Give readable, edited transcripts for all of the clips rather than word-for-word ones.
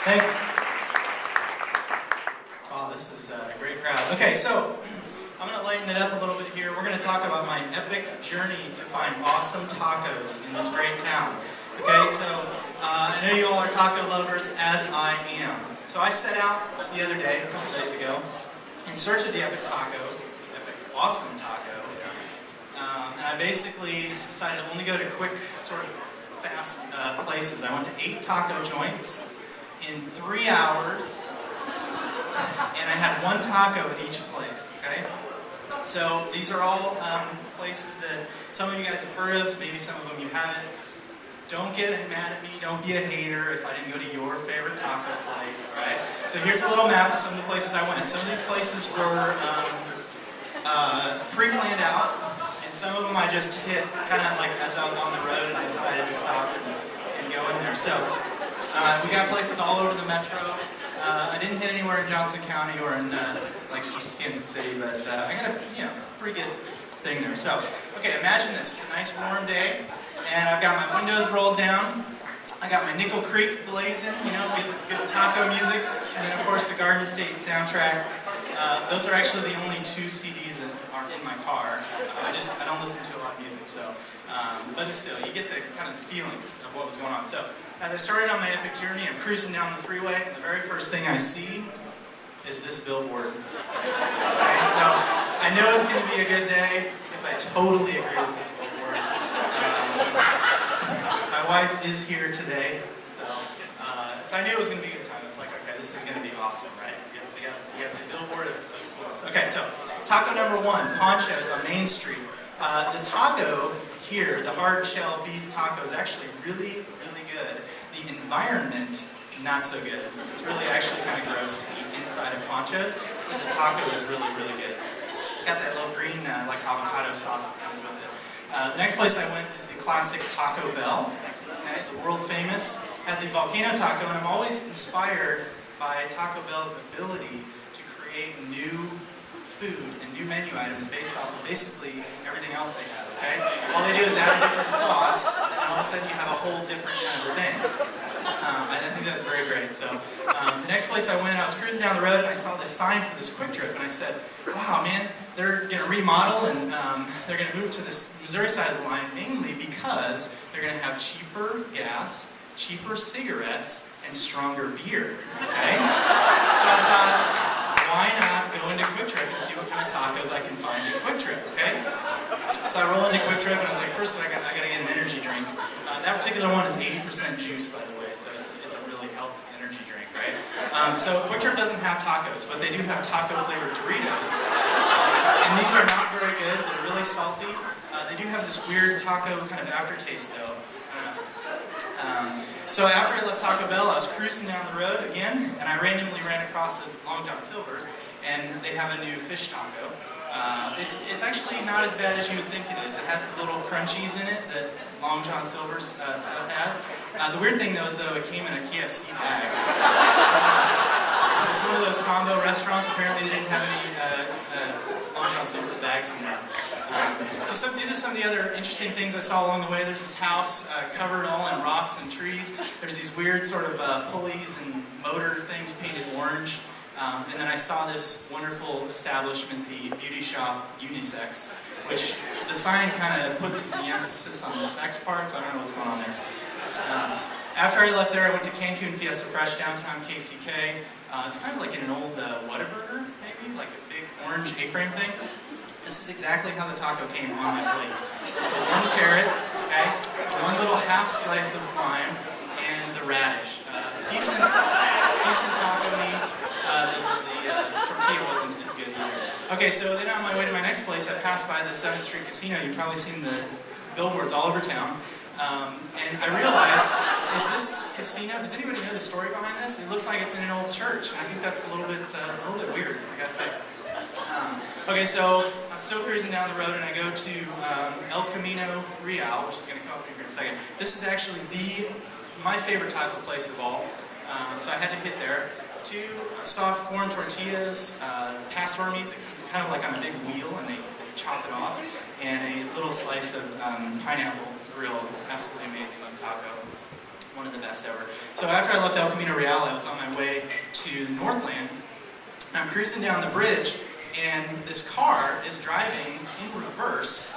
Thanks. Oh, this is a great crowd. Okay, so I'm going to lighten it up a little bit here. We're going to talk about my epic journey to find awesome tacos in this great town. Okay, so I know you all are taco lovers, as I am. So I set out the other day, a couple days ago, in search of the epic taco, the epic awesome taco. And I basically decided to only go to quick, sort of fast places. I went to 8 taco joints in 3 hours, and I had 1 taco at each place, okay? So these are all places that some of you guys have heard of, maybe some of them you haven't. Don't get mad at me, don't be a hater if I didn't go to your favorite taco place, alright? So here's a little map of some of the places I went. Some of these places were pre-planned out, and some of them I just hit kind of like as I was on the road and I decided to stop and go in there. So we got places all over the metro. I didn't hit anywhere in Johnson County or in like East Kansas City, but I got a pretty good thing there. So, okay, imagine this. It's a nice warm day, and I've got my windows rolled down. I got my Nickel Creek blazing, good taco music, and then of course the Garden State soundtrack. Those are actually the only 2 CDs that are in my car. I don't listen to a lot of music, so but still, you get the kind of the feelings of what was going on. So as I started on my epic journey, I'm cruising down the freeway, and the very first thing I see is this billboard. Okay, so I know it's going to be a good day because I totally agree with this billboard. My wife is here today, so I knew it was going to be a good time. I was like, okay, this is going to be awesome, right? You have the billboard of course. Okay, so taco number 1, Ponchos on Main Street. The taco here, the hard shell beef taco, is actually really, really good. The environment, not so good. It's really actually kind of gross to eat inside of Ponchos, but the taco is really, really good. It's got that little green like avocado sauce that comes with it. The next place I went is the classic Taco Bell, okay, the world famous. At the Volcano Taco, and I'm always inspired by Taco Bell's ability to create new food and new menu items based off of basically everything else they have, okay? All they do is add a different sauce, and all of a sudden you have a whole different kind of thing. I think that's very great. So the next place I went, I was cruising down the road, and I saw this sign for this Quick Trip, and I said, wow, man, they're going to remodel, and they're going to move to this Missouri side of the line, mainly because they're going to have cheaper gas, cheaper cigarettes, and stronger beer, okay? So I thought, why not go into Quick Trip and see what kind of tacos I can find in Quick Trip, okay? So I roll into Quick Trip, and I was like, first I got to get an energy drink. That particular one is 80% juice, by the way, so it's a really healthy energy drink, right? So Quick Trip doesn't have tacos, but they do have taco-flavored Doritos, and these are not very good. They're really salty. They do have this weird taco kind of aftertaste, though. So after I left Taco Bell, I was cruising down the road again, and I randomly ran across the Long John Silver's, and they have a new fish taco. It's actually not as bad as you would think it is. It has the little crunchies in it that Long John Silver's stuff has. The weird thing though is it came in a KFC bag. It's one of those combo restaurants. Apparently they didn't have any Long John Silver's bags in there. So these are some of the other interesting things I saw along the way. There's this house covered all in rocks and trees. There's these weird sort of pulleys and motor things painted orange. And then I saw this wonderful establishment, the beauty shop Unisex, which the sign kind of puts the emphasis on the sex part, so I don't know what's going on there. After I left there, I went to Cancun Fiesta Fresh, downtown KCK. It's kind of like in an old Whataburger, maybe, like a big orange A-frame thing. This is exactly how the taco came on my plate. The 1 carrot, okay, 1 little half slice of lime, and the radish. Decent taco meat. The tortilla wasn't as good either. Okay, so then on my way to my next place, I passed by the 7th Street Casino. You've probably seen the billboards all over town. And I realized, is this casino, does anybody know the story behind this? It looks like it's in an old church, and I think that's a little bit weird, I gotta say. Okay, so I'm still cruising down the road, and I go to El Camino Real, which is going to come up here in a second. This is actually my favorite taco place of all, so I had to hit there. 2 soft corn tortillas, pastor meat that's kind of like on a big wheel, and they chop it off, and a little slice of pineapple grilled, absolutely amazing taco. One of the best ever. So after I left El Camino Real, I was on my way to Northland. I'm cruising down the bridge, and this car is driving in reverse,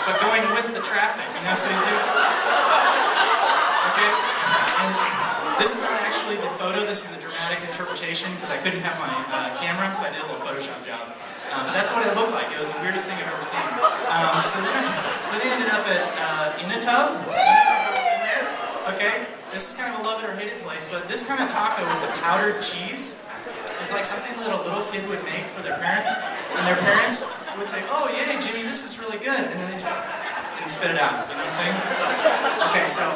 but going with the traffic. You know, so he's doing. Okay, and this is not actually the photo. This is a dramatic interpretation because I couldn't have my camera, so I did a little Photoshop job. But that's what it looked like. It was the weirdest thing I've ever seen. So they ended up at in a tub. Okay, this is kind of a love it or hate it place, but this kind of taco with the powdered cheese is like something that a little kid would make for their parents, and their parents would say, "Oh, yay, Jimmy, this is really good," and then they just and spit it out. You know what I'm saying? Okay, so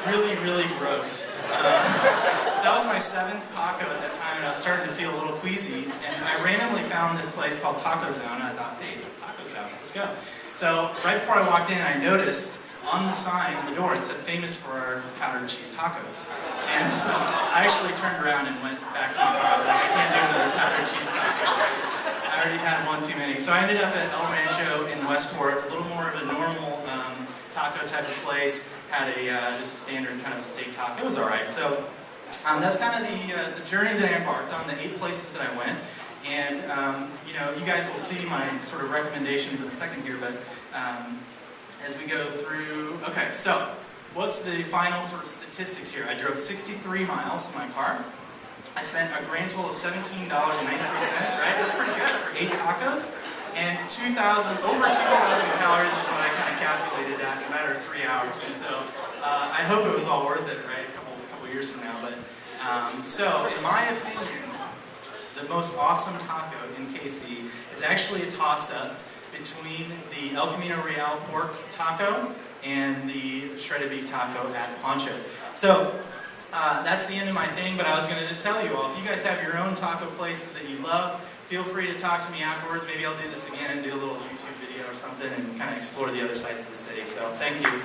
really, really gross. That was my 7th taco at that time, and I was starting to feel a little queasy, and I randomly found this place called Taco Zone, and I thought, hey, Taco Zone, let's go. So right before I walked in, I noticed on the sign on the door it said famous for our powdered cheese tacos. And so I actually turned around and went back to my car. I was like, I can't do another powdered cheese taco. I already had one too many. So I ended up at El Rancho in Westport, a little more of a normal taco type of place. Had a just a standard kind of a steak taco. It was all right. So that's kind of the journey that I embarked on, the 8 places that I went. And you know, you guys will see my sort of recommendations in a second here, but as we go through, okay, so what's the final sort of statistics here? I drove 63 miles in my car. I spent a grand total of $17.93, right? That's pretty good for 8 tacos. And over 2,000 calories is what I kind of calculated at in a matter of 3 hours. And so I hope it was all worth it, right? A couple years from now. But so in my opinion, the most awesome taco in KC is actually a toss-up between the El Camino Real pork taco and the shredded beef taco at Poncho's. So that's the end of my thing, but I was going to just tell you all, if you guys have your own taco places that you love, feel free to talk to me afterwards. Maybe I'll do this again and do a little YouTube video or something and kind of explore the other sides of the city. So thank you.